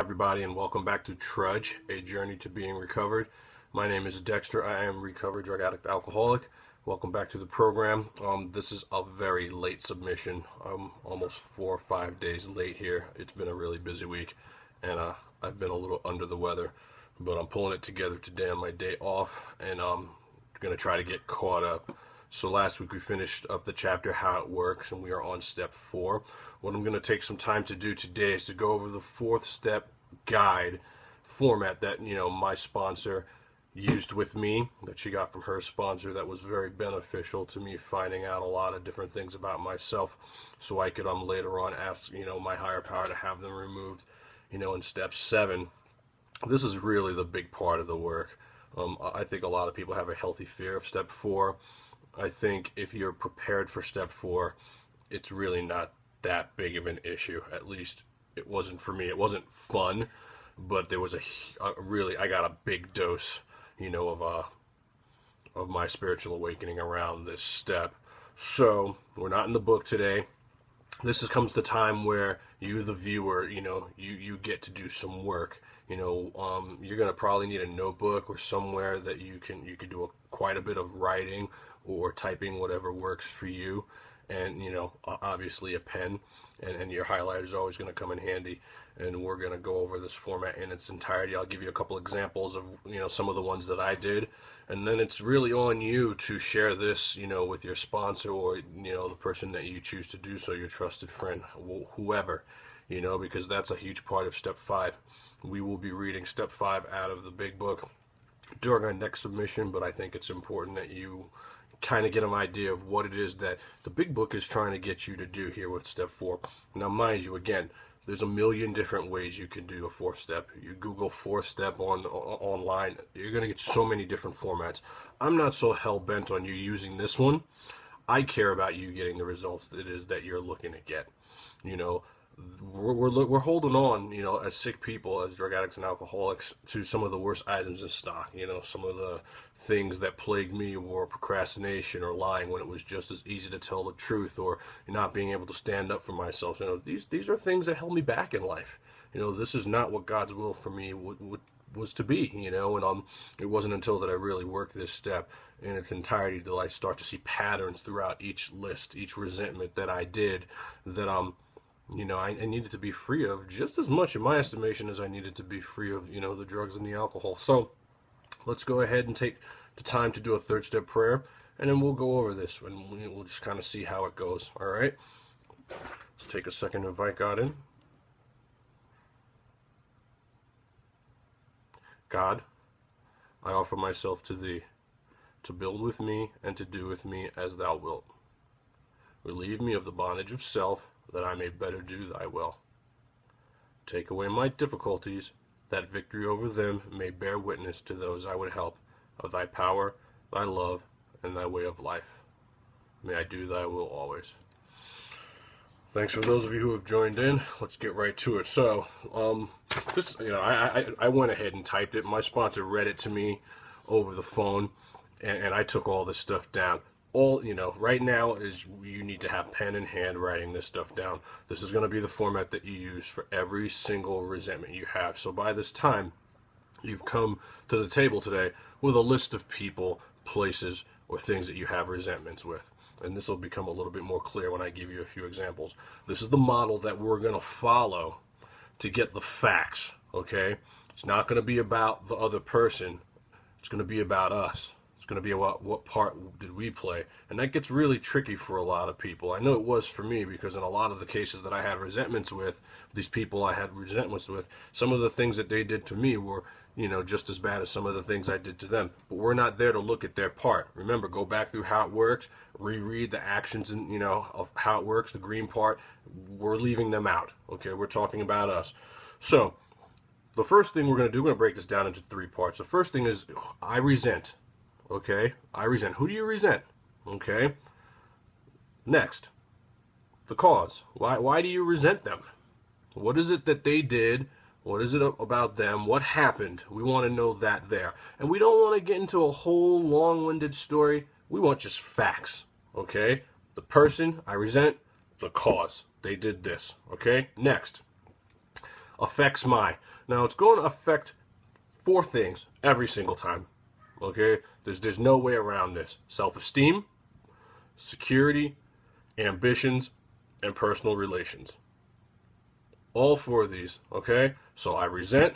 Everybody, and welcome back to Trudge, a journey to being recovered. My name is Dexter. I am recovered drug addict alcoholic. Welcome back to the program. This is a very late submission. I'm almost 4 or 5 days late here. It's been a really busy week, and I've been a little under the weather, but I'm pulling it together today on my day off, and I'm going to try to get caught up. So last week we finished up the chapter How It Works, and we are on step 4. What I'm going to take some time to do today is to go over the 4th step guide format that my sponsor used with me, that she got from her sponsor, that was very beneficial to me, finding out a lot of different things about myself, so I could later on ask my higher power to have them removed. In step 7, this is really the big part of the work. I think a lot of people have a healthy fear of step 4. I think if you're prepared for step 4, it's really not that big of an issue. At least it wasn't for me. It wasn't fun, but there was I got a big dose, of my spiritual awakening around this step. So we're not in the book today. This comes the time where you, the viewer, you get to do some work. You're gonna probably need a notebook or somewhere that you could do quite a bit of writing or typing, whatever works for you, and obviously a pen, and your highlighter is always going to come in handy. And we're going to go over this format in its entirety. I'll give you a couple examples of some of the ones that I did, and then it's really on you to share this with your sponsor, or the person that you choose to do so, your trusted friend, whoever, because that's a huge part of step 5. We will be reading step 5 out of the big book during our next submission, but I think it's important that you kind of get an idea of what it is that the big book is trying to get you to do here with step 4. Now, mind you, again, there's a million different ways you can do a 4th step. You Google 4th step online, you're going to get so many different formats. I'm not so hell-bent on you using this one. I care about you getting the results that it is that you're looking to get. We're holding on, as sick people, as drug addicts and alcoholics, to some of the worst items in stock. Some of the things that plagued me were procrastination or lying when it was just as easy to tell the truth, or not being able to stand up for myself. These are things that held me back in life. This is not what God's will for me was to be. And it wasn't until that I really worked this step in its entirety that I start to see patterns throughout each list, each resentment that I did, that I needed to be free of just as much, in my estimation, as I needed to be free of, the drugs and the alcohol. So let's go ahead and take the time to do a 3rd step prayer, and then we'll go over this, and we'll just kind of see how it goes. All right? Let's take a second to invite God in. God, I offer myself to Thee, to build with me and to do with me as Thou wilt. Relieve me of the bondage of self, that I may better do Thy will. Take away my difficulties, that victory over them may bear witness to those I would help of Thy power, Thy love, and Thy way of life. May I do Thy will always. Thanks for those of you who have joined in. Let's get right to it. So, this, I went ahead and typed it. My sponsor read it to me over the phone, and I took all this stuff down. Right now is you need to have pen in hand writing this stuff down. This is going to be the format that you use for every single resentment you have. So by this time, you've come to the table today with a list of people, places, or things that you have resentments with. And this will become a little bit more clear when I give you a few examples. This is the model that we're going to follow to get the facts, okay? It's not going to be about the other person. It's going to be about us. Going to be about what part did we play, and that gets really tricky for a lot of people. I know it was for me, because in a lot of the cases that I had resentments with, these people I had resentments with, some of the things that they did to me were just as bad as some of the things I did to them. But we're not there to look at their part. Remember, go back through How It Works, reread the actions and of How It Works, the green part. We're leaving them out. Okay, we're talking about us. So the first thing we're going to do, we're going to break this down into 3 parts. The first thing is I resent. Okay, I resent. Who do you resent? Okay. Next, the cause. Why do you resent them? What is it that they did? What is it about them? What happened? We want to know that there. And we don't want to get into a whole long-winded story. We want just facts. Okay? The person I resent, the cause. They did this. Okay? Next, affects my. Now, it's going to affect four things every single time. Okay? There's no way around this. Self-esteem, security, ambitions, and personal relations. All four of these, okay? So I resent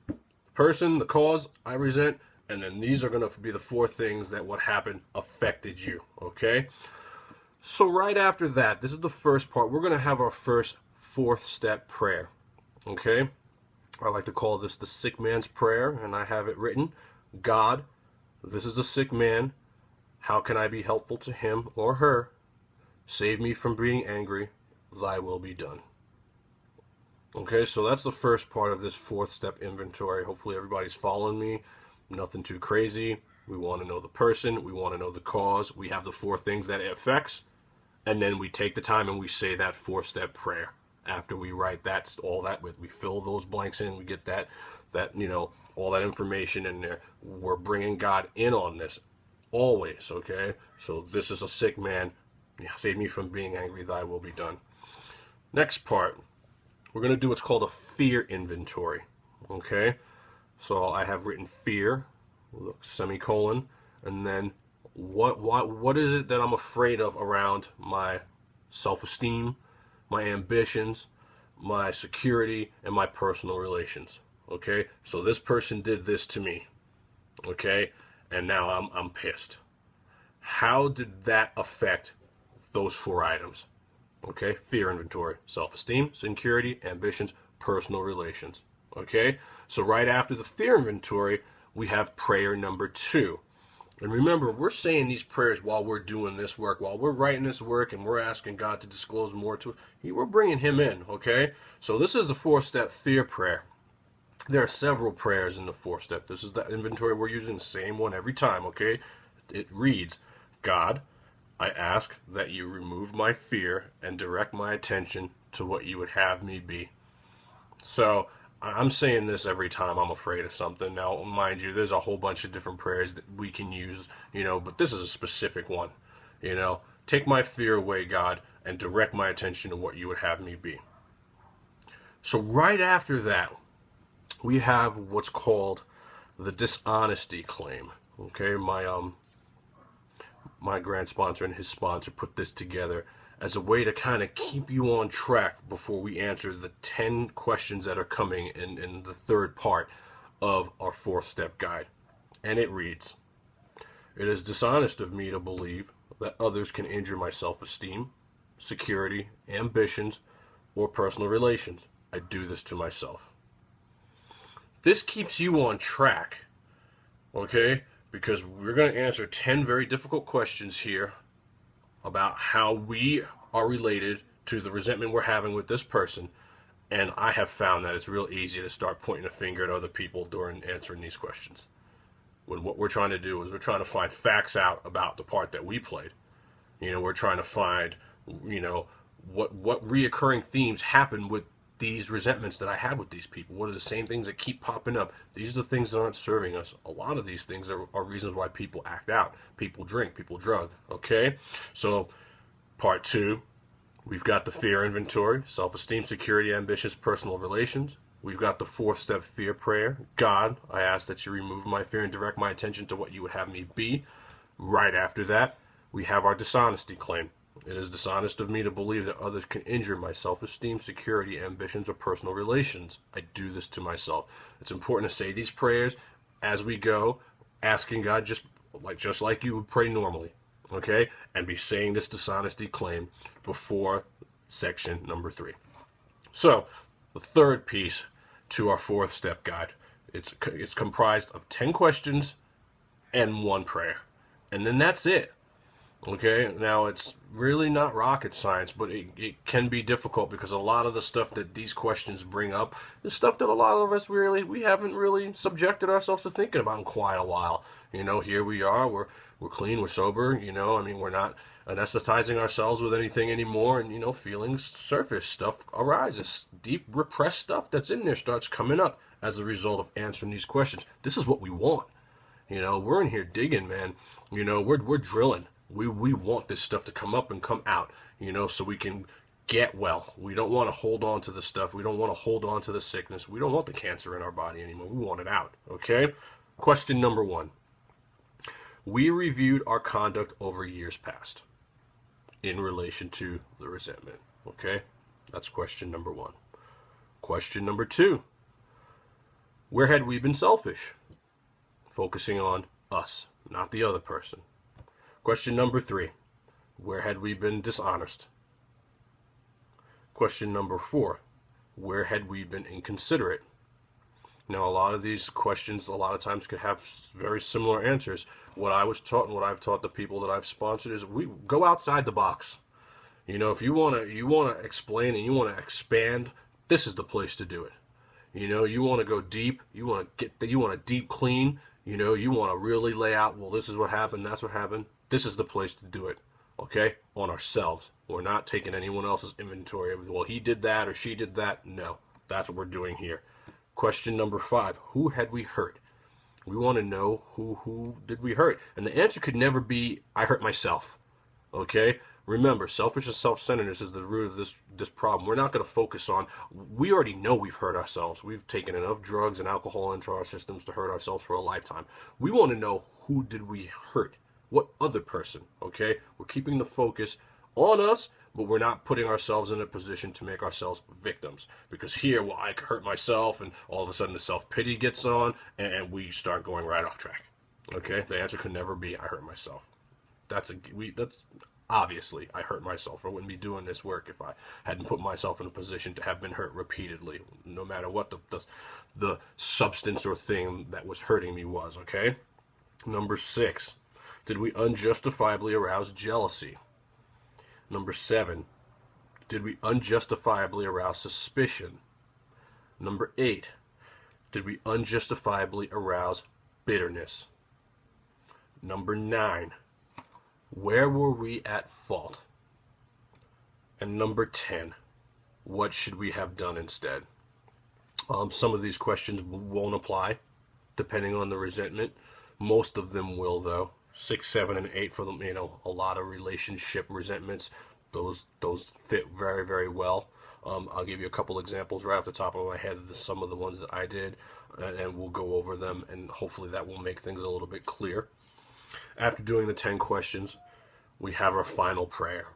the person, the cause, I resent, and then these are going to be the four things that what happened affected you, okay? So right after that, this is the first part. We're going to have our first fourth step prayer, okay? I like to call this the sick man's prayer, and I have it written, God, this is a sick man. How can I be helpful to him or her? Save me from being angry. Thy will be done. Okay, so that's the first part of this fourth step inventory. Hopefully everybody's following me. Nothing too crazy. We want to know the person. We want to know the cause. We have the four things that it affects. And then we take the time and we say that four-step prayer. After we write that, all that, we fill those blanks in. We get that all that information in there. We're bringing God in on this always, okay? So this is a sick man. Save me from being angry. Thy will be done. Next part. We're going to do what's called a fear inventory, okay? So I have written fear, semicolon, and then what is it that I'm afraid of around my self-esteem, my ambitions, my security, and my personal relations, okay? So this person did this to me, okay? And now I'm pissed. How did that affect those four items? Okay, fear inventory, self-esteem, security, ambitions, personal relations. Okay, so right after the fear inventory, we have prayer number 2. And remember, we're saying these prayers while we're doing this work, while we're writing this work and we're asking God to disclose more to us. We're bringing him in, okay? So this is the 4-step fear prayer. There are several prayers in the 4-step. This is the inventory. We're using the same one every time, okay? It reads, God, I ask that you remove my fear and direct my attention to what you would have me be. So I'm saying this every time I'm afraid of something. Now, mind you, there's a whole bunch of different prayers that we can use, but this is a specific one. Take my fear away, God, and direct my attention to what you would have me be. So right after that, we have what's called the dishonesty claim. Okay, my grant sponsor and his sponsor put this together as a way to kind of keep you on track before we answer the 10 questions that are coming in the third part of our 4-step guide. And it reads, it is dishonest of me to believe that others can injure my self-esteem, security, ambitions, or personal relations. I do this to myself. This keeps you on track, okay? Because we're going to answer 10 very difficult questions here about how we are related to the resentment we're having with this person. And I have found that it's real easy to start pointing a finger at other people during answering these questions. When what we're trying to do is we're trying to find facts out about the part that we played. We're trying to find, what reoccurring themes happen with these resentments that I have with these people. What are the same things that keep popping up? These are the things that aren't serving us. A lot of these things are reasons why people act out. People drink, people drug, okay? So, part 2, we've got the fear inventory, self-esteem, security, ambitions, personal relations. We've got the 4-step fear prayer. God, I ask that you remove my fear and direct my attention to what you would have me be. Right after that, we have our dishonesty claim. It is dishonest of me to believe that others can injure my self-esteem, security, ambitions, or personal relations. I do this to myself. It's important to say these prayers as we go, asking God just like you would pray normally, okay? And be saying this dishonesty claim before section number 3. So, the third piece to our 4-step guide. It's comprised of 10 questions and 1 prayer. And then that's it. Okay, now it's really not rocket science, but it can be difficult because a lot of the stuff that these questions bring up is stuff that a lot of us we haven't really subjected ourselves to thinking about in quite a while. Here we are, we're clean, we're sober, we're not anesthetizing ourselves with anything anymore, and feelings surface, stuff arises, deep repressed stuff that's in there starts coming up as a result of answering these questions. This is what we want. We're in here digging, man. We're drilling. We want this stuff to come up and come out, so we can get well. We don't want to hold on to the stuff. We don't want to hold on to the sickness. We don't want the cancer in our body anymore. We want it out. Okay? Question number 1. We reviewed our conduct over years past in relation to the resentment. Okay? That's question number 1. Question number 2. Where had we been selfish? Focusing on us, not the other person. Question number 3. Where had we been dishonest? Question number 4. Where had we been inconsiderate? Now, a lot of these questions, a lot of times, could have very similar answers. What I was taught and what I've taught the people that I've sponsored is we go outside the box. You know, if you want to explain and you want to expand, this is the place to do it. You know, you want to go deep. You want to deep clean. You know, you want to really lay out, well, this is what happened, that's what happened. This is the place to do it. Okay? On ourselves. We're not taking anyone else's inventory. Well, he did that or she did that. No, that's what we're doing here. Question number 5. Who had we hurt? We want to know who did we hurt. And the answer could never be, I hurt myself. Okay? Remember, selfish and self-centeredness is the root of this problem. We're not going to focus on, we already know we've hurt ourselves. We've taken enough drugs and alcohol into our systems to hurt ourselves for a lifetime. We want to know, who did we hurt? What other person? Okay? We're keeping the focus on us, but we're not putting ourselves in a position to make ourselves victims. Because here, well, I hurt myself, and all of a sudden the self-pity gets on, and we start going right off track. Okay? The answer could never be, I hurt myself. That's obviously, I hurt myself. I wouldn't be doing this work if I hadn't put myself in a position to have been hurt repeatedly, no matter what the substance or thing that was hurting me was, okay? Number 6, did we unjustifiably arouse jealousy? Number 7, did we unjustifiably arouse suspicion? Number 8, did we unjustifiably arouse bitterness? Number 9, where were we at fault? And number 10, what should we have done instead? Some of these questions won't apply, depending on the resentment. Most of them will, though. 6, 7, and 8 for them, you know, a lot of relationship resentments. Those fit very, very well. I'll give you a couple examples right off the top of my head of some of the ones that I did, and we'll go over them, and hopefully that will make things a little bit clear. After doing the 10 questions, we have our final prayer,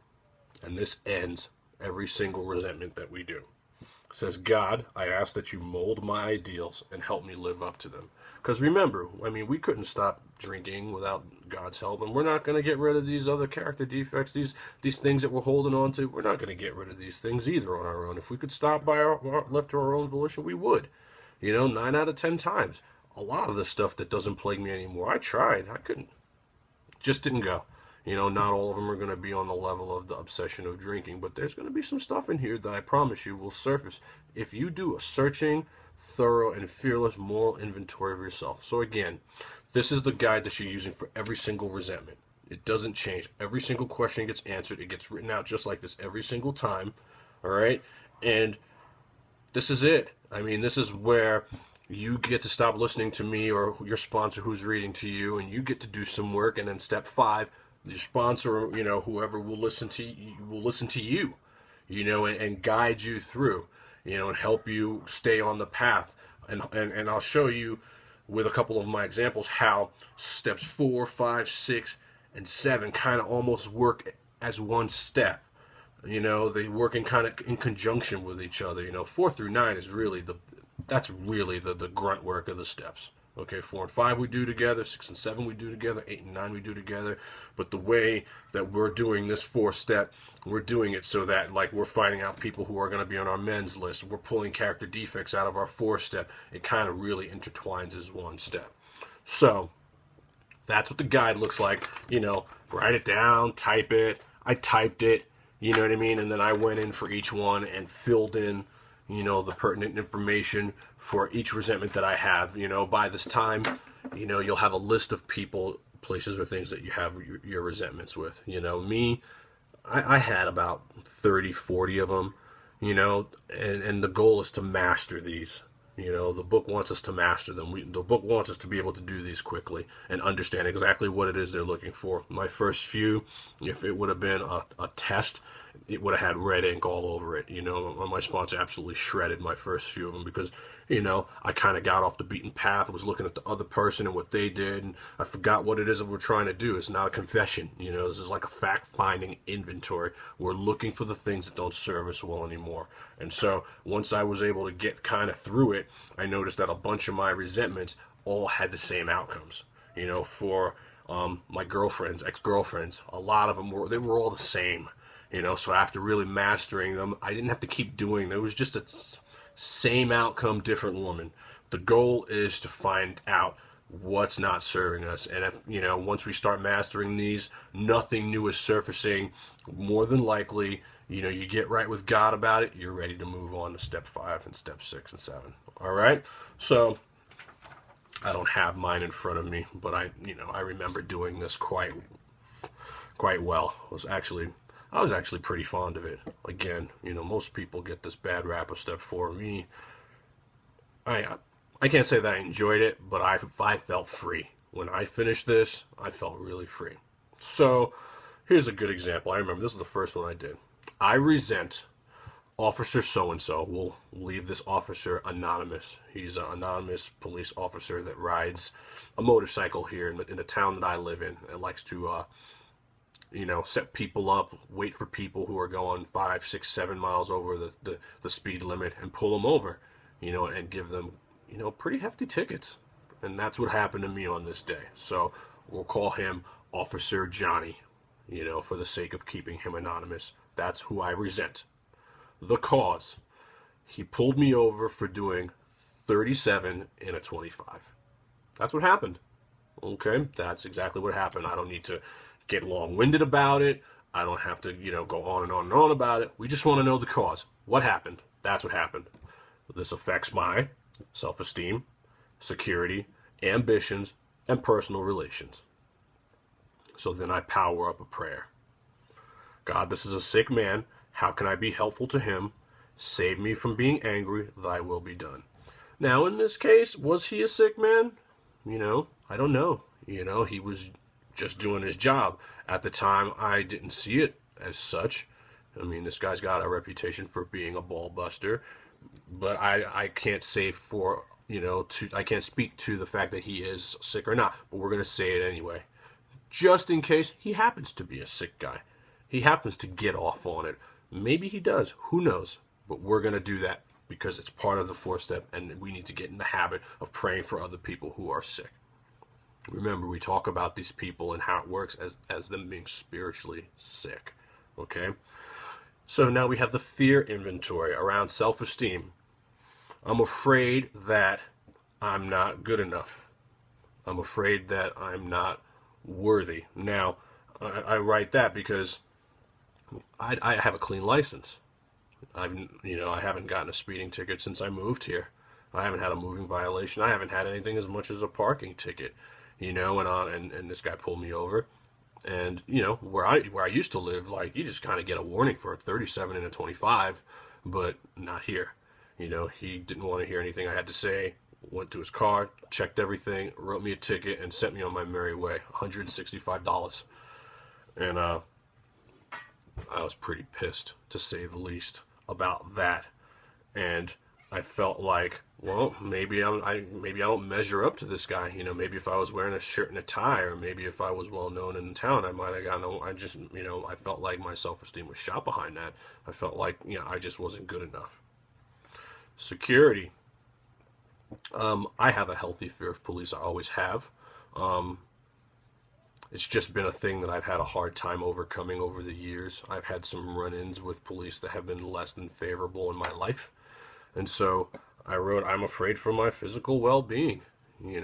and this ends every single resentment that we do. It says, God, I ask that you mold my ideals and help me live up to them. Because remember, I mean, we couldn't stop drinking without God's help, and we're not going to get rid of these other character defects, these things that we're holding on to. We're not going to get rid of these things either on our own. If we could stop by left to our own volition, we would. You know, 9 out of 10 times. A lot of the stuff that doesn't plague me anymore, I tried. I couldn't. Just didn't go. You know, not all of them are going to be on the level of the obsession of drinking, but there's going to be some stuff in here that I promise you will surface if you do a searching, thorough, and fearless moral inventory of yourself. So again, this is the guide that you're using for every single resentment. It doesn't change. Every single question gets answered. It gets written out just like this every single time. All right? And this is it. I mean, this is where you get to stop listening to me or your sponsor who's reading to you, and you get to do some work. And then step 5, your sponsor, you know, whoever will listen to you, you know, and guide you through, you know, and help you stay on the path. And I'll show you with a couple of my examples how steps 4, 5, 6, and 7 kind of almost work as one step. You know, they work in kind of in conjunction with each other. You know, 4 through 9 is really the grunt work of the steps. Okay, 4 and 5 we do together, 6 and 7 we do together, 8 and 9 we do together. But the way that we're doing this 4th step, we're doing it so that, like, we're finding out people who are going to be on our men's list. We're pulling character defects out of our 4th step. It kind of really intertwines as one step. So that's what the guide looks like. You know, write it down, type it. I typed it, you know what I mean? And then I went in for each one and filled in, you know, the pertinent information for each resentment that I have. You know, by this time, you know, you'll have a list of people, places, or things that you have your resentments with. You know, me, I had about 30, 40 of them, you know, and the goal is to master these. You know, the book wants us to master them. The book wants us to be able to do these quickly and understand exactly what it is they're looking for. My first few, if it would have been a test, it would have had red ink all over it. My sponsor absolutely shredded my first few of them because, I kind of got off the beaten path. I was looking at the other person and what they did, and I forgot what it is that we're trying to do. It's not a confession. This is like a fact-finding inventory. We're looking for the things that don't serve us well anymore. And so once I was able to get kind of through it, I noticed that a bunch of my resentments all had the same outcomes. For my girlfriends, ex-girlfriends, a lot of them were all the same. So after really mastering them, I didn't have to keep doing them. It was just a same outcome, different woman. The goal is to find out what's not serving us. And if, once we start mastering these, nothing new is surfacing. More than likely, you get right with God about it, you're ready to move on to step 5 and step 6 and 7. All right? So I don't have mine in front of me, but I remember doing this quite well. I was actually pretty fond of it. Again, most people get this bad rap of step 4. Me, I can't say that I enjoyed it, but I felt free. When I finished this, I felt really free. So, here's a good example. I remember this is the first one I did. I resent Officer so-and-so. We'll leave this officer anonymous. He's an anonymous police officer that rides a motorcycle here in the town that I live in and likes to set people up, wait for people who are going 5, 6, 7 miles over the speed limit and pull them over, and give them, pretty hefty tickets. And that's what happened to me on this day. So we'll call him Officer Johnny, for the sake of keeping him anonymous. That's who I resent. The cause. He pulled me over for doing 37 in a 25. That's what happened. Okay? That's exactly what happened. I don't need to get long-winded about it. I don't have to, go on and on and on about it. We just want to know the cause. What happened? That's what happened. This affects my self-esteem, security, ambitions, and personal relations. So then I power up a prayer. God, this is a sick man. How can I be helpful to him? Save me from being angry. Thy will be done. Now, in this case, was he a sick man? I don't know. He was just doing his job. At the time, I didn't see it as such. I mean, this guy's got a reputation for being a ball buster, but I can't say for, I can't speak to the fact that he is sick or not, but we're going to say it anyway. Just in case he happens to be a sick guy. He happens to get off on it. Maybe he does. Who knows? But we're going to do that because it's part of the 4th step, and we need to get in the habit of praying for other people who are sick. Remember, we talk about these people and how it works as them being spiritually sick. Okay? So now we have the fear inventory around self-esteem. I'm afraid that I'm not good enough. I'm afraid that I'm not worthy. Now, I write that because I have a clean license. I haven't gotten a speeding ticket since I moved here. I haven't had a moving violation. I haven't had anything as much as a parking ticket. And this guy pulled me over. And, where I used to live, like, you just kind of get a warning for a 37 and a 25, but not here. He didn't want to hear anything I had to say, went to his car, checked everything, wrote me a ticket, and sent me on my merry way, $165. And I was pretty pissed, to say the least, about that. And I felt like, well, maybe I don't measure up to this guy. Maybe if I was wearing a shirt and a tie, or maybe if I was well known in town, I might have gotten. I felt like my self-esteem was shot behind that. I felt like, I just wasn't good enough. Security. I have a healthy fear of police. I always have. It's just been a thing that I've had a hard time overcoming over the years. I've had some run-ins with police that have been less than favorable in my life. And so I wrote, I'm afraid for my physical well-being. I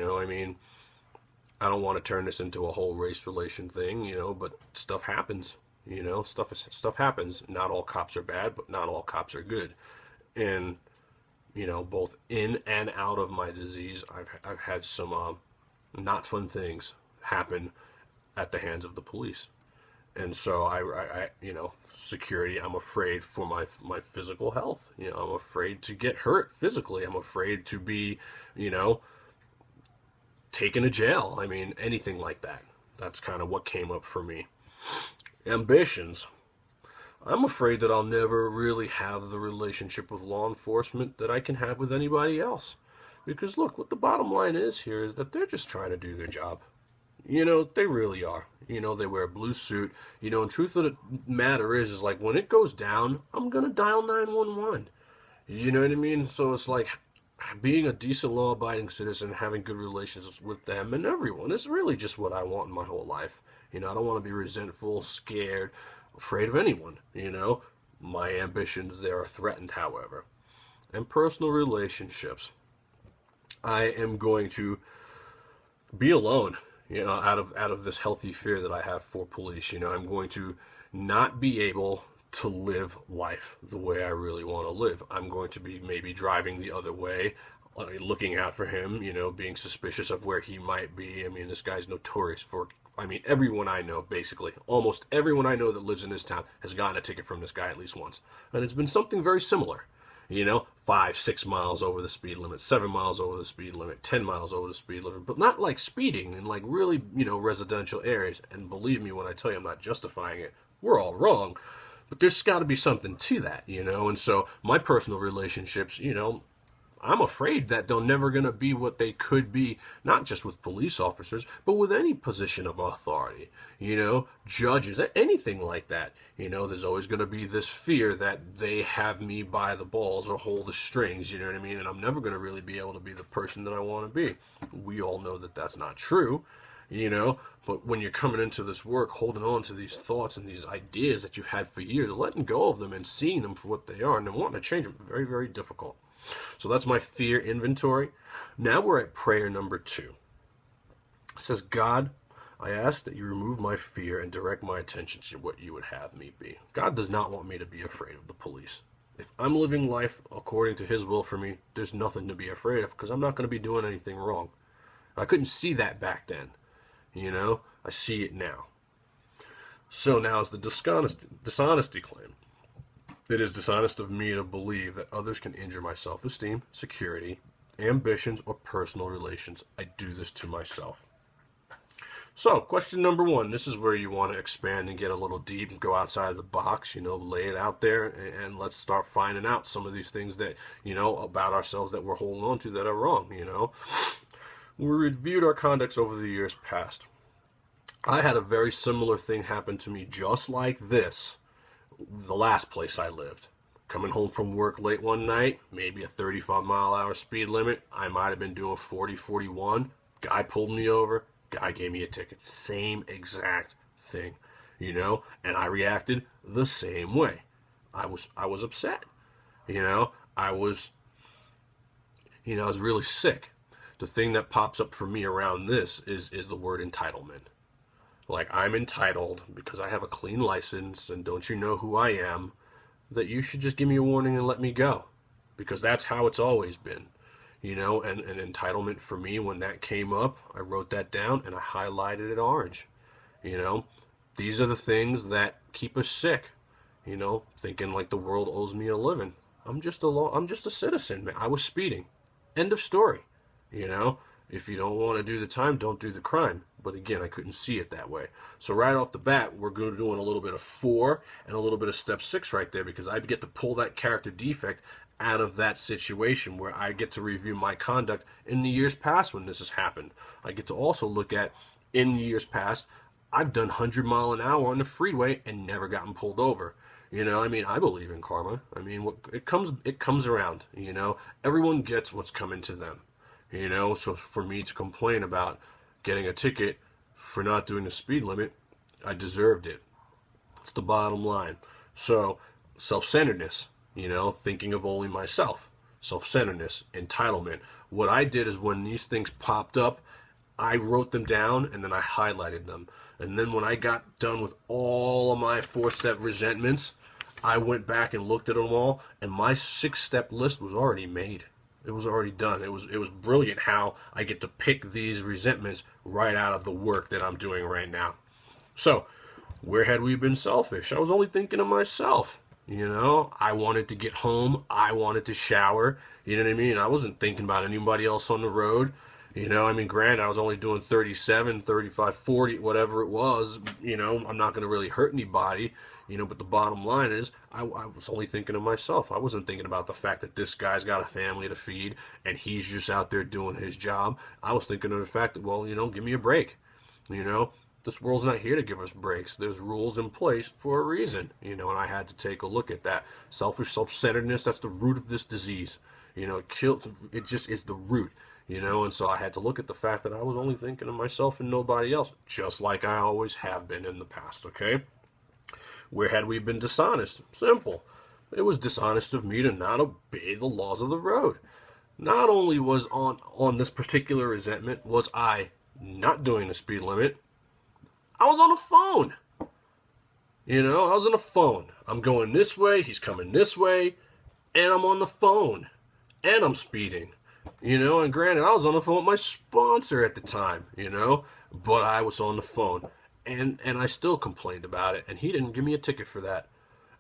don't want to turn this into a whole race relation thing, but stuff happens. Stuff happens. Not all cops are bad, but not all cops are good. And, both in and out of my disease, I've had some not fun things happen at the hands of the police. And so I security, I'm afraid for my physical health. I'm afraid to get hurt physically. I'm afraid to be, taken to jail. Anything like that. That's kind of what came up for me. Ambitions. I'm afraid that I'll never really have the relationship with law enforcement that I can have with anybody else. Because look, what the bottom line is here is that they're just trying to do their job. They really are. They wear a blue suit. And truth of the matter is like when it goes down, I'm going to dial 911. You know what I mean? So it's like being a decent law-abiding citizen, having good relations with them and everyone is really just what I want in my whole life. I don't want to be resentful, scared, afraid of anyone. My ambitions there are threatened, however. And personal relationships. I am going to be alone, out of this healthy fear that I have for police. I'm going to not be able to live life the way I really want to live. I'm going to be maybe driving the other way, looking out for him, being suspicious of where he might be. This guy's notorious for, everyone I know, basically, almost everyone I know that lives in this town has gotten a ticket from this guy at least once. And it's been something very similar. 5, 6 miles over the speed limit, 7 miles over the speed limit, 10 miles over the speed limit, but not like speeding in like really, residential areas. And believe me when I tell you I'm not justifying it. We're all wrong. But there's got to be something to that, And so my personal relationships, I'm afraid that they're never going to be what they could be, not just with police officers, but with any position of authority, judges, anything like that. There's always going to be this fear that they have me by the balls or hold the strings, you know what I mean? And I'm never going to really be able to be the person that I want to be. We all know that that's not true. But when you're coming into this work, holding on to these thoughts and these ideas that you've had for years, letting go of them and seeing them for what they are and then wanting to change them, very, very difficult. So that's my fear inventory. Now we're at prayer number 2. It says, God, I ask that you remove my fear and direct my attention to what you would have me be. God does not want me to be afraid of the police. If I'm living life according to his will for me, there's nothing to be afraid of because I'm not going to be doing anything wrong. I couldn't see that back then. I see it now. So now is the dishonesty claim. It is dishonest of me to believe that others can injure my self-esteem, security, ambitions, or personal relations. I do this to myself. So, question number 1. This is where you want to expand and get a little deep and go outside of the box, lay it out there, and let's start finding out some of these things that, about ourselves that we're holding on to that are wrong, We reviewed our conducts over the years past. I had a very similar thing happen to me just like this the last place I lived. Coming home from work late one night, maybe a 35-mile-an-hour speed limit. I might have been doing 40, 41. Guy pulled me over. Guy gave me a ticket. Same exact thing, and I reacted the same way. I was upset, I was really sick. The thing that pops up for me around this is the word entitlement. Like, I'm entitled because I have a clean license, and don't you know who I am, that you should just give me a warning and let me go. Because that's how it's always been. And entitlement for me, when that came up, I wrote that down and I highlighted it orange. These are the things that keep us sick. Thinking like the world owes me a living. I'm just a citizen, man. I was speeding. End of story. If you don't want to do the time, don't do the crime. But again, I couldn't see it that way. So right off the bat, we're going to doing a little bit of 4 and a little bit of step 6 right there, because I get to pull that character defect out of that situation where I get to review my conduct in the years past when this has happened. I get to also look at, in years past, I've done 100 mile an hour on the freeway and never gotten pulled over. I believe in karma. It comes around, Everyone gets what's coming to them. So for me to complain about getting a ticket for not doing the speed limit, I deserved it. It's the bottom line. So, self-centeredness, thinking of only myself. Self-centeredness, entitlement. What I did is when these things popped up, I wrote them down and then I highlighted them. And then when I got done with all of my 4-step resentments, I went back and looked at them all, and my 6-step list was already made. It was already done. It was brilliant how I get to pick these resentments right out of the work that I'm doing right now. So, where had we been selfish? I was only thinking of myself. I wanted to get home. I wanted to shower. You know what I mean? I wasn't thinking about anybody else on the road. Granted, I was only doing 37, 35, 40, whatever it was. I'm not going to really hurt anybody. But the bottom line is, I was only thinking of myself. I wasn't thinking about the fact that this guy's got a family to feed and he's just out there doing his job. I was thinking of the fact that, well, give me a break. This world's not here to give us breaks. There's rules in place for a reason, and I had to take a look at that. Selfish, self-centeredness, that's the root of this disease. It just is the root, and so I had to look at the fact that I was only thinking of myself and nobody else, just like I always have been in the past, okay? Where had we been dishonest? Simple. It was dishonest of me to not obey the laws of the road. Not only was on this particular resentment was I not doing the speed limit, I was on the phone. I was on the phone. I'm going this way, he's coming this way, and I'm on the phone. And I'm speeding. And granted, I was on the phone with my sponsor at the time, but I was on the phone. And I still complained about it, and he didn't give me a ticket for that.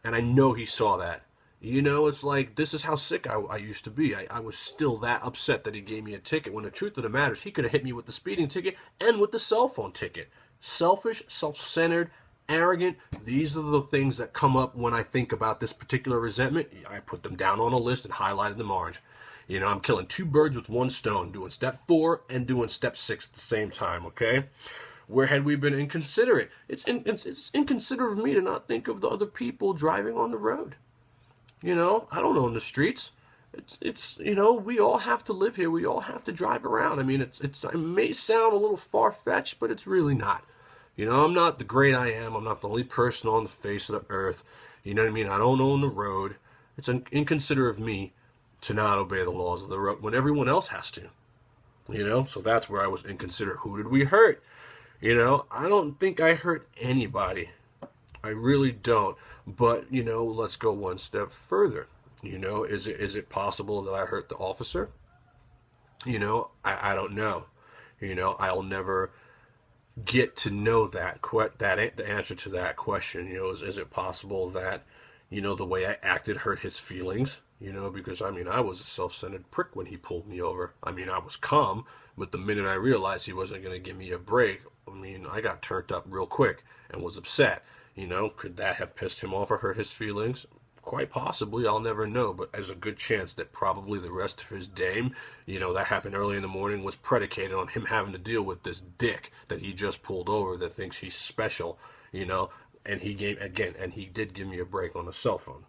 And I know he saw that. It's like, this is how sick I used to be. I was still that upset that he gave me a ticket, when the truth of the matter is he could have hit me with the speeding ticket and with the cell phone ticket. Selfish, self-centered, arrogant, these are the things that come up when I think about this particular resentment. I put them down on a list and highlighted them orange. I'm killing two birds with one stone, doing step 4 and doing step 6 at the same time, okay? Where had we been inconsiderate? It's inconsiderate of me to not think of the other people driving on the road. I don't own the streets. We all have to live here. We all have to drive around. I mean, it may sound a little far-fetched, but it's really not. I'm not the great I am. I'm not the only person on the face of the earth. You know what I mean? I don't own the road. It's inconsiderate of me to not obey the laws of the road when everyone else has to. So that's where I was inconsiderate. Who did we hurt? I don't think I hurt anybody. I really don't. But, let's go one step further. Is it possible that I hurt the officer? I don't know. I'll never get to know the answer to that question. Is it possible that, the way I acted hurt his feelings? Because, I was a self-centered prick when he pulled me over. I was calm, but the minute I realized he wasn't going to give me a break, I got turned up real quick and was upset. Could that have pissed him off or hurt his feelings? Quite possibly, I'll never know, but there's a good chance that probably the rest of his day, that happened early in the morning, was predicated on him having to deal with this dick that he just pulled over that thinks he's special, and he did give me a break on the cell phone.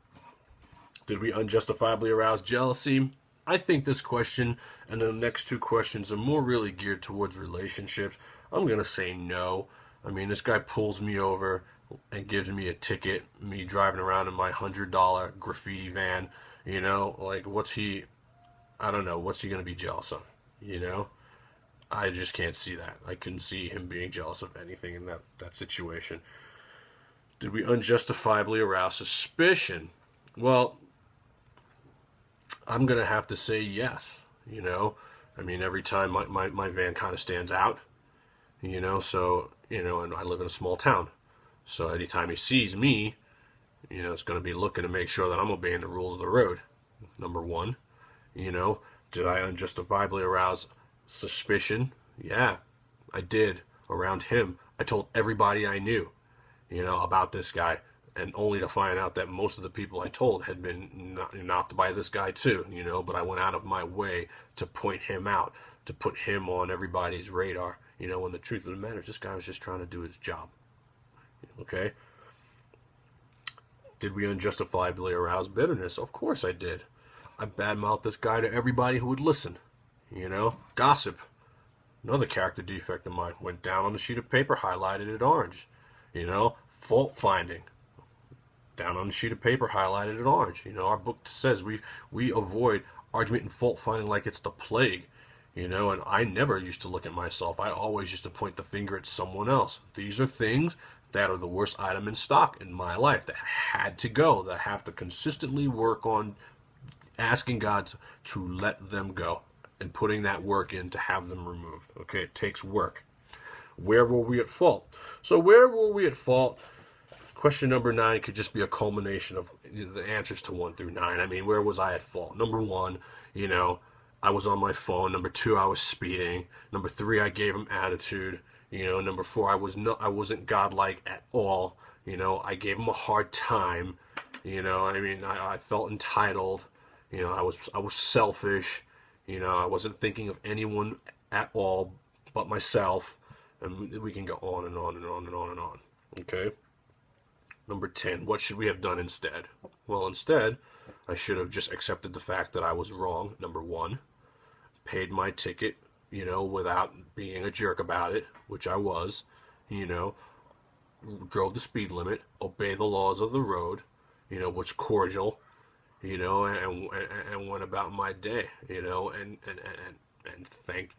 Did we unjustifiably arouse jealousy? I think this question and the next two questions are more really geared towards relationships. I'm going to say no. This guy pulls me over and gives me a ticket, me driving around in my $100 graffiti van, what's he going to be jealous of, I just can't see that. I couldn't see him being jealous of anything in that situation. Did we unjustifiably arouse suspicion? Well, I'm going to have to say yes, every time my van kind of stands out, and I live in a small town. So anytime he sees me, it's going to be looking to make sure that I'm obeying the rules of the road. Number one, did I unjustifiably arouse suspicion? Yeah, I did around him. I told everybody I knew, about this guy, and only to find out that most of the people I told had been knocked by this guy too, but I went out of my way to point him out, to put him on everybody's radar, when the truth of the matter is this guy was just trying to do his job. Okay? Did we unjustifiably arouse bitterness? Of course I did. I badmouthed this guy to everybody who would listen. Gossip. Another character defect of mine. Went down on a sheet of paper, highlighted it orange. Fault finding. Down on a sheet of paper, highlighted it orange. Our book says we avoid argument and fault finding like it's the plague. And I never used to look at myself. I always used to point the finger at someone else. These are things that are the worst item in stock in my life that had to go, that have to consistently work on asking God to let them go and putting that work in to have them removed. Okay, it takes work. Where were we at fault? So where were we at fault? Question number 9 could just be a culmination of the answers to 1 through 9. Where was I at fault? Number 1, I was on my phone. Number 2, I was speeding. Number 3, I gave him attitude. Number 4, I wasn't godlike at all. You know, I gave him a hard time. You know, I mean, I felt entitled. You know, I was selfish. You know, I wasn't thinking of anyone at all but myself. And we can go on and on and on and on and on. Okay? Number 10, what should we have done instead? Well, instead, I should have just accepted the fact that I was wrong, number one. Paid my ticket, you know, without being a jerk about it, which I was. You know, drove the speed limit, obey the laws of the road, you know, was cordial, you know, and went about my day, you know, and thank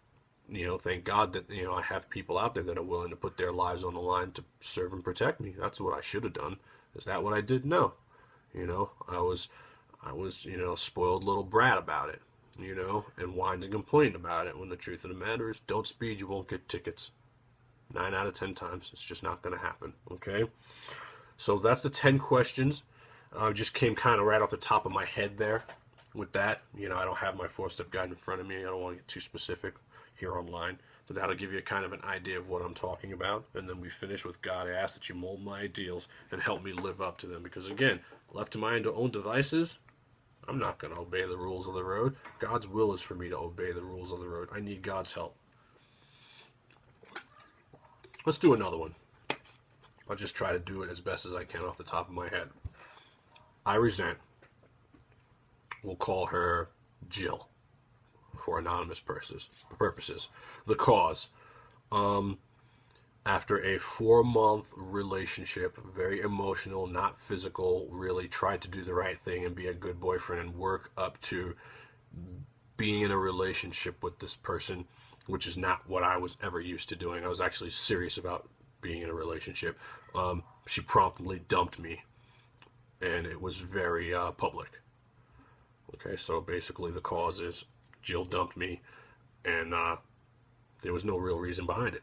God that, you know, I have people out there that are willing to put their lives on the line to serve and protect me. That's what I should have done. Is that what I did? No. You know, I was, you know, a spoiled little brat about it, you know, and whined and complained about it, when the truth of the matter is, don't speed, you won't get tickets. 9 out of 10 times, it's just not going to happen, okay? So that's the 10 questions. Just came kind of right off the top of my head there with that. You know, I don't have my 4-step guide in front of me. I don't want to get too specific here online. So that'll give you kind of an idea of what I'm talking about. And then we finish with, God, I ask that you mold my ideals and help me live up to them. Because again, left to my own devices, I'm not going to obey the rules of the road. God's will is for me to obey the rules of the road. I need God's help. Let's do another one. I'll just try to do it as best as I can off the top of my head. I resent. We'll call her Jill for anonymous purposes. The cause. After a 4-month relationship, very emotional, not physical, really tried to do the right thing and be a good boyfriend and work up to being in a relationship with this person, which is not what I was ever used to doing. I was actually serious about being in a relationship. She promptly dumped me, and it was very public. Okay, so basically the cause is Jill dumped me, and there was no real reason behind it.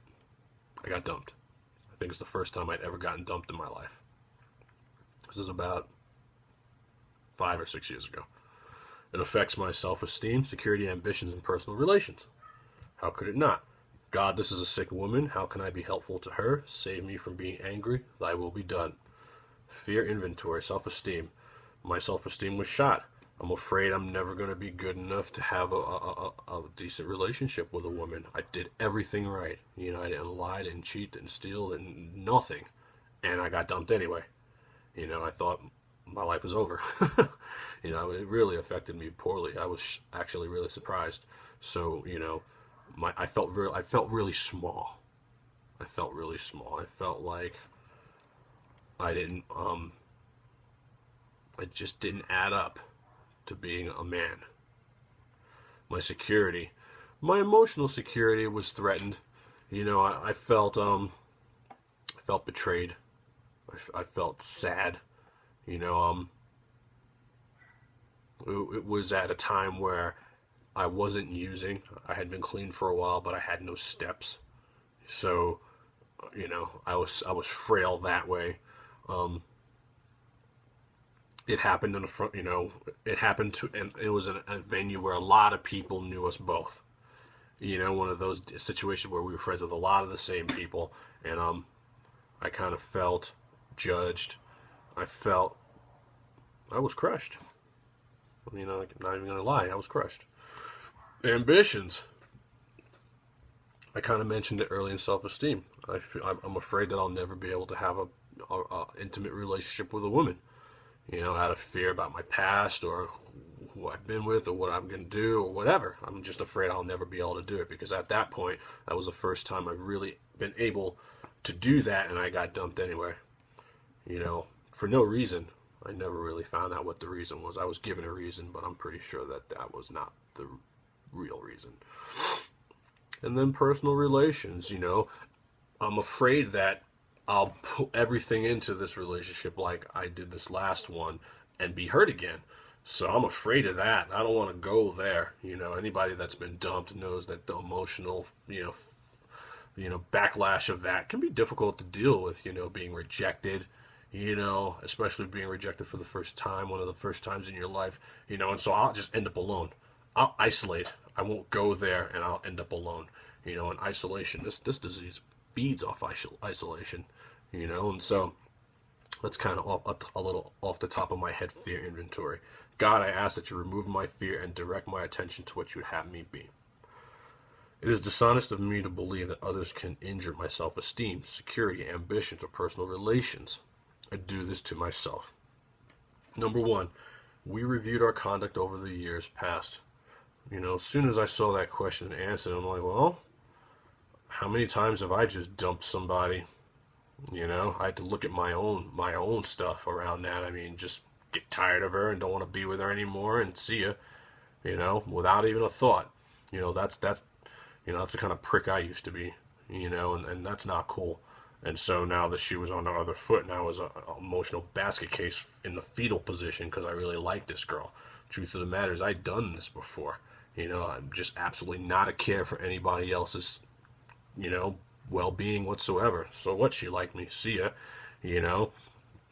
I got dumped. I think it's the first time I'd ever gotten dumped in my life. This is about 5 or 6 years ago. It affects my self-esteem, security, ambitions, and personal relations. How could it not? God, this is a sick woman. How can I be helpful to her? Save me from being angry. Thy will be done. Fear inventory, self-esteem. My self-esteem was shot. I'm afraid I'm never going to be good enough to have a decent relationship with a woman. I did everything right. You know, I didn't lie, didn't cheat, didn't steal, and nothing. And I got dumped anyway. You know, I thought my life was over. You know, it really affected me poorly. I was actually really surprised. So, you know, I felt really small. I felt really small. I felt like I just didn't add up to being a man. My security, my emotional security was threatened. You know, I felt betrayed. I felt sad. You know, it was at a time where I wasn't using. I had been clean for a while, but I had no steps. So, you know, I was frail that way. It happened in the front, you know, and it was a venue where a lot of people knew us both. You know, one of those situations where we were friends with a lot of the same people, and I kind of felt judged. I was crushed. I mean, I'm not even gonna lie, I was crushed. Ambitions. I kind of mentioned it early in self-esteem. I'm afraid that I'll never be able to have a intimate relationship with a woman. You know, out of fear about my past or who I've been with or what I'm going to do or whatever. I'm just afraid I'll never be able to do it, because at that point, that was the first time I've really been able to do that, and I got dumped anyway. You know, for no reason. I never really found out what the reason was. I was given a reason, but I'm pretty sure that that was not the real reason. And then personal relations, you know. I'm afraid that I'll put everything into this relationship like I did this last one and be hurt again. So I'm afraid of that. I don't want to go there. You know, anybody that's been dumped knows that the emotional, you know, backlash of that can be difficult to deal with. You know, being rejected, you know, especially being rejected for the first time, one of the first times in your life, you know, and so I'll just end up alone. I'll isolate. I won't go there, and I'll end up alone. You know, in isolation, this disease feeds off isolation. You know, and so Let's kind of off a little off the top of my head fear inventory. God, I ask that you remove my fear and direct my attention to what you would have me be. It is dishonest of me to believe that others can injure my self-esteem, security, ambitions, or personal relations. I do this to myself. Number one, we reviewed our conduct over the years past. As soon as I saw that question answered, I'm like, well, how many times have I just dumped somebody? I had to look at my own stuff around that. I mean, just get tired of her and don't want to be with her anymore and see ya, without even a thought. That's the kind of prick I used to be, and that's not cool. And so now that she was on the other foot, and I was an emotional basket case in the fetal position because I really liked this girl. Truth of the matter is, I'd done this before. I'm just absolutely not a care for anybody else's, well-being whatsoever. So what? She liked me. See ya.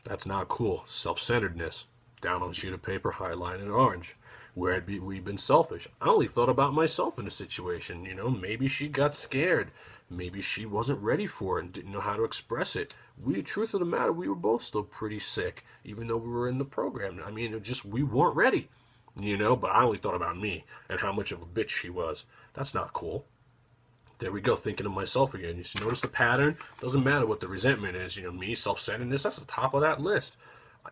That's not cool. Self-centeredness. Down on a sheet of paper, highlighted orange. Where had we been selfish? I only thought about myself in the situation. Maybe she got scared. Maybe she wasn't ready for it and didn't know how to express it. Truth of the matter, we were both still pretty sick, even though we were in the program. I mean, we weren't ready, but I only thought about me and how much of a bitch she was. That's not cool. There we go, thinking of myself again. You notice the pattern? Doesn't matter what the resentment is. Me, self-centeredness, that's the top of that list.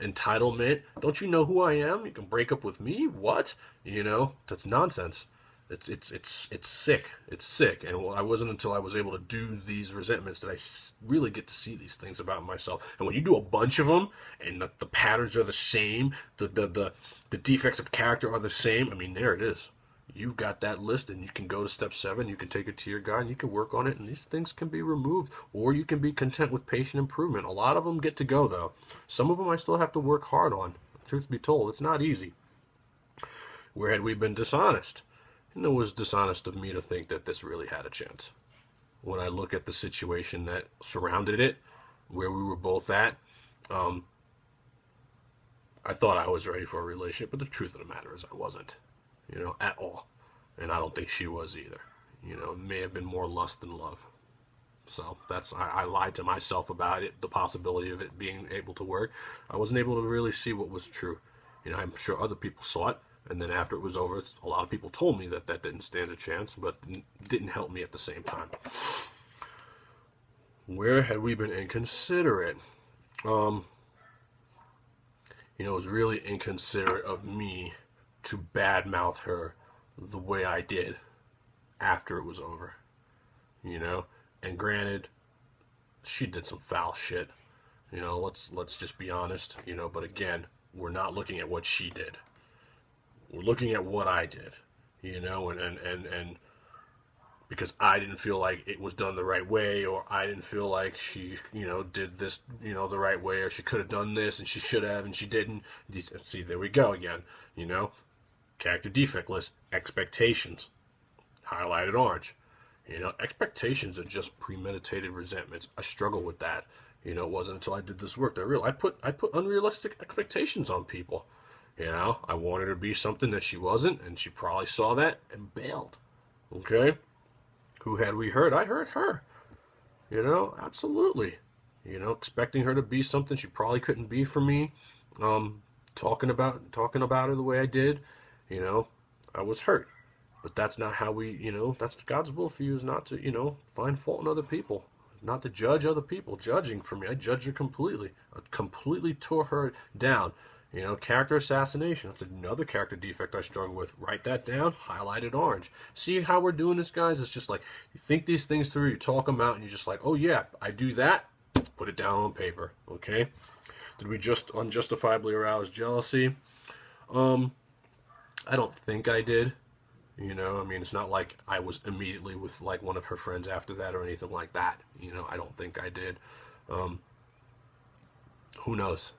Entitlement. Don't you know who I am? You can break up with me? What? That's nonsense. It's sick. It's sick. And I wasn't until I was able to do these resentments that I really get to see these things about myself. And when you do a bunch of them, and the patterns are the same, the defects of character are the same, I mean, there it is. You've got that list, and you can go to step 7. You can take it to your guy, and you can work on it, and these things can be removed, or you can be content with patient improvement. A lot of them get to go, though. Some of them I still have to work hard on. Truth be told, it's not easy. Where had we been dishonest? And it was dishonest of me to think that this really had a chance. When I look at the situation that surrounded it, where we were both at, I thought I was ready for a relationship, but the truth of the matter is I wasn't. At all. And I don't think she was either. It may have been more lust than love. So I lied to myself about it, the possibility of it being able to work. I wasn't able to really see what was true. I'm sure other people saw it, and then after it was over, a lot of people told me that didn't stand a chance, but didn't help me at the same time. Where had we been inconsiderate? It was really inconsiderate of me to badmouth her the way I did after it was over, And granted, she did some foul shit, Let's just be honest, But again, we're not looking at what she did. We're looking at what I did, and because I didn't feel like it was done the right way, or I didn't feel like she, did this, the right way, or she could have done this and she should have and she didn't. See, there we go again, Character defect list, expectations, highlighted orange. Expectations are just premeditated resentments. I struggle with that. It wasn't until I did this work that I realized I put unrealistic expectations on people. I wanted her to be something that she wasn't, and she probably saw that and bailed. Okay? Who had we hurt? I hurt her. Absolutely. Expecting her to be something she probably couldn't be for me. Talking about her the way I did. I was hurt. But that's not how that's God's will for you, is not to, find fault in other people. Not to judge other people. Judging for me, I judged her completely. I completely tore her down. Character assassination. That's another character defect I struggle with. Write that down, highlighted orange. See how we're doing this, guys? It's just like, you think these things through, you talk them out, and you're just like, oh yeah, I do that. Put it down on paper, okay? Did we just unjustifiably arouse jealousy? I don't think I did. It's not like I was immediately with like one of her friends after that or anything like that. I don't think I did. Who knows?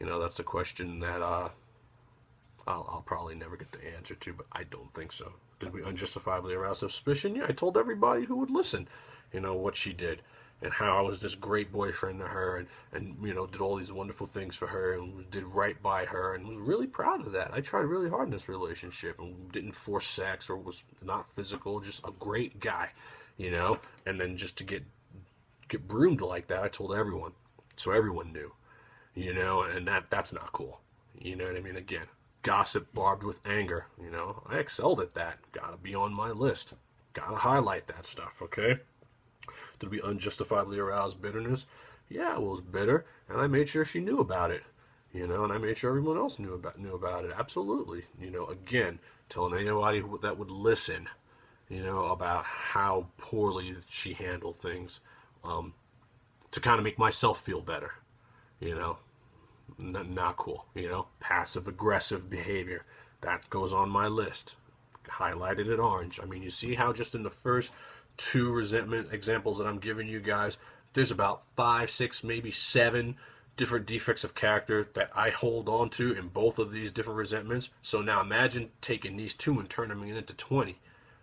That's a question that I'll probably never get the answer to, but I don't think so. Did we unjustifiably arouse suspicion? Yeah, I told everybody who would listen, what she did. And how I was this great boyfriend to her, and did all these wonderful things for her, and did right by her, and was really proud of that. I tried really hard in this relationship, and didn't force sex, or was not physical, just a great guy, And then just to get broomed like that, I told everyone, so everyone knew, you know, and that's not cool. You know what I mean? Again, gossip barbed with anger, you know. I excelled at that. Gotta be on my list. Gotta highlight that stuff, okay? Did we unjustifiably arouse bitterness? Yeah, I was bitter, and I made sure she knew about it, you know, and I made sure everyone else knew about it. Absolutely, you know. Again, telling anybody that would listen, you know, about how poorly she handled things, to kind of make myself feel better, you know. Not cool, you know. Passive aggressive behavior, that goes on my list. Highlighted in orange. I mean, you see how just in the first two resentment examples that I'm giving you guys, there's about 5, 6, maybe 7 different defects of character that I hold on to in both of these different resentments. So now imagine taking these two and turning them into 20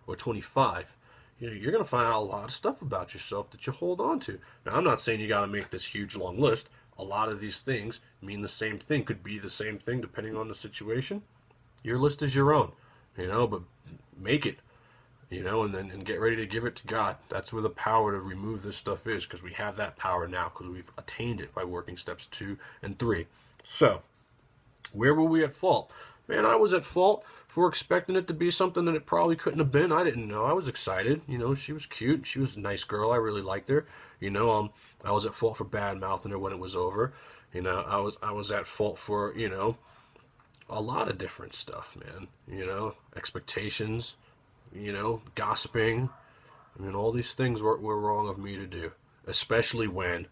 or 25. You know, you're going to find out a lot of stuff about yourself that you hold on to. Now, I'm not saying you got to make this huge long list. A lot of these things mean the same thing, could be the same thing depending on the situation. Your list is your own, you know, but make it, you know, and get ready to give it to God. That's where the power to remove this stuff is, because we have that power now, because we've attained it by working steps 2 and 3. So, where were we at fault? Man, I was at fault for expecting it to be something that it probably couldn't have been. I didn't know. I was excited. You know, she was cute. She was a nice girl. I really liked her. You know, I was at fault for bad mouthing her when it was over. You know, I was at fault for, you know, a lot of different stuff, man. You know, expectations, you know, gossiping. I mean, all these things were wrong of me to do, especially when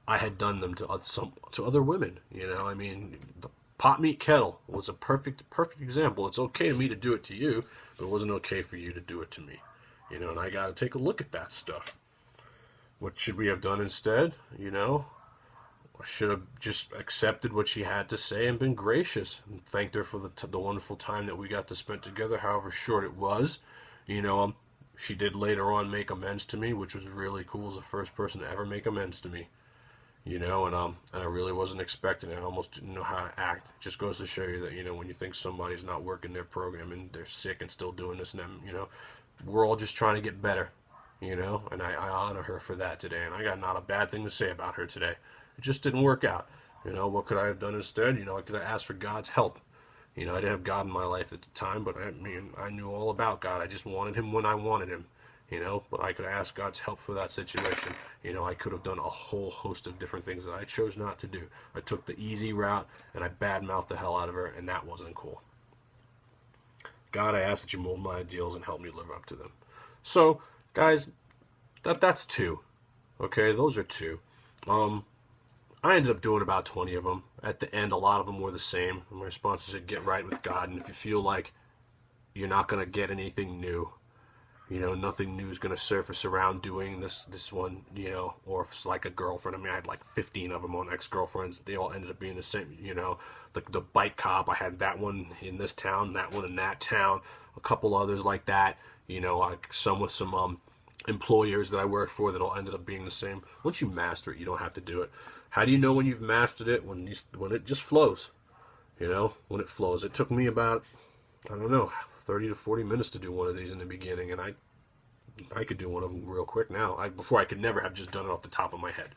I had done them to other women. You know, I mean, the pot meat kettle was a perfect example. It's okay to me to do it to you, but it wasn't okay for you to do it to me. You know, and I got to take a look at that stuff. What should we have done instead? You know, I should have just accepted what she had to say and been gracious and thanked her for the wonderful time that we got to spend together, however short it was. You know, she did later on make amends to me, which was really cool. As the first person to ever make amends to me. You know, and I really wasn't expecting it. I almost didn't know how to act. It just goes to show you that, you know, when you think somebody's not working their program and they're sick and still doing this and them, you know, we're all just trying to get better, you know, and I honor her for that today. And I got not a bad thing to say about her today. It just didn't work out. You know, what could I have done instead? You know, I could have asked for God's help. You know, I didn't have God in my life at the time, but I mean, I knew all about God. I just wanted him when I wanted him. You know, but I could ask God's help for that situation. You know, I could have done a whole host of different things that I chose not to do. I took the easy route, and I badmouthed the hell out of her, and that wasn't cool. God, I ask that you mold my ideals and help me live up to them. So, guys, that's 2. Okay, those are 2. I ended up doing about 20 of them. At the end, a lot of them were the same. My response is, get right with God, and if you feel like you're not going to get anything new, you know, nothing new is going to surface around doing this one, you know, or if it's like a girlfriend. I mean, I had like 15 of them on ex-girlfriends. They all ended up being the same, you know. The bike cop, I had that one in this town, that one in that town, a couple others like that, you know, like some with some employers that I work for that all ended up being the same. Once you master it, you don't have to do it. How do you know when you've mastered it? When it just flows, you know, when it flows. It took me about, I don't know, 30 to 40 minutes to do one of these in the beginning, and I could do one of them real quick now. Before I could never have just done it off the top of my head,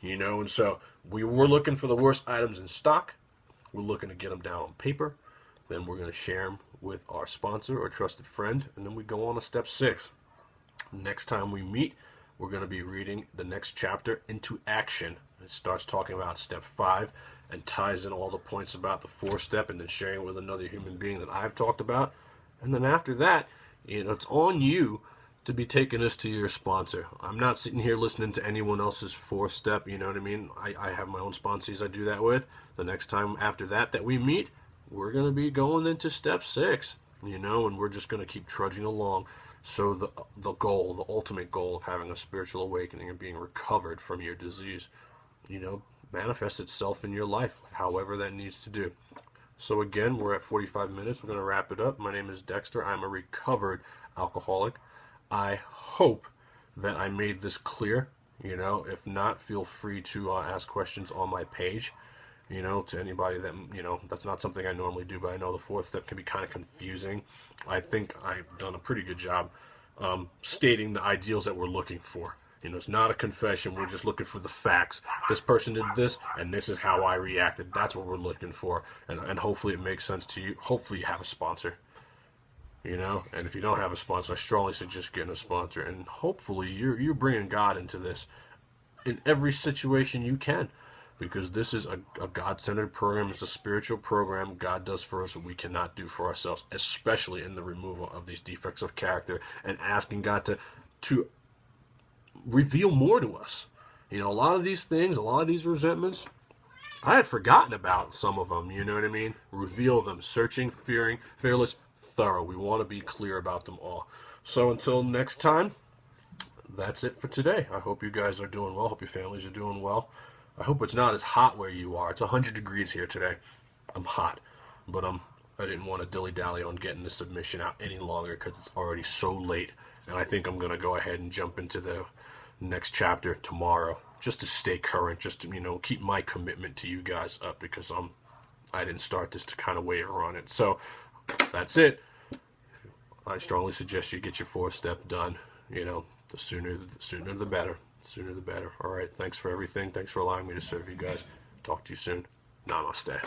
you know. And so we were looking for the worst items in stock. We're looking to get them down on paper. Then we're going to share them with our sponsor or trusted friend, and then we go on to step 6. Next time we meet, we're going to be reading the next chapter, Into Action. It starts talking about step 5 and ties in all the points about the 4-step, and then sharing it with another human being that I've talked about. And then after that, you know, it's on you to be taking this to your sponsor. I'm not sitting here listening to anyone else's 4-step, you know what I mean? I have my own sponsors I do that with. The next time after that we meet, we're going to be going into step 6, you know, and we're just going to keep trudging along. So the goal, the ultimate goal of having a spiritual awakening and being recovered from your disease, you know, manifests itself in your life, however that needs to do. So again, we're at 45 minutes. We're going to wrap it up. My name is Dexter. I'm a recovered alcoholic. I hope that I made this clear. You know, if not, feel free to ask questions on my page. You know, to anybody that, you know, that's not something I normally do, but I know the 4th step can be kind of confusing. I think I've done a pretty good job stating the ideals that we're looking for. You know, it's not a confession. We're just looking for the facts. This person did this, and this is how I reacted. That's what we're looking for. And hopefully it makes sense to you. Hopefully you have a sponsor. You know, and if you don't have a sponsor, I strongly suggest getting a sponsor. And hopefully you're bringing God into this in every situation you can, because this is a God-centered program. It's a spiritual program God does for us what we cannot do for ourselves, especially in the removal of these defects of character and asking God to reveal more to us. You know, a lot of these things, a lot of these resentments, I had forgotten about some of them, you know what I mean? Reveal them, searching, fearing, fearless, thorough. We want to be clear about them all. So until next time, that's it for today. I hope you guys are doing well. Hope your families are doing well. I hope it's not as hot where you are. It's 100 degrees here today. I'm hot, but I didn't want to dilly-dally on getting the submission out any longer because it's already so late. And I think I'm going to go ahead and jump into the next chapter tomorrow, just to stay current, just to, you know, keep my commitment to you guys up, because I didn't start this to kind of waver on it. So that's it. I strongly suggest you get your 4-step done. You know, the sooner the better. Sooner the better. All right. Thanks for everything. Thanks for allowing me to serve you guys. Talk to you soon. Namaste.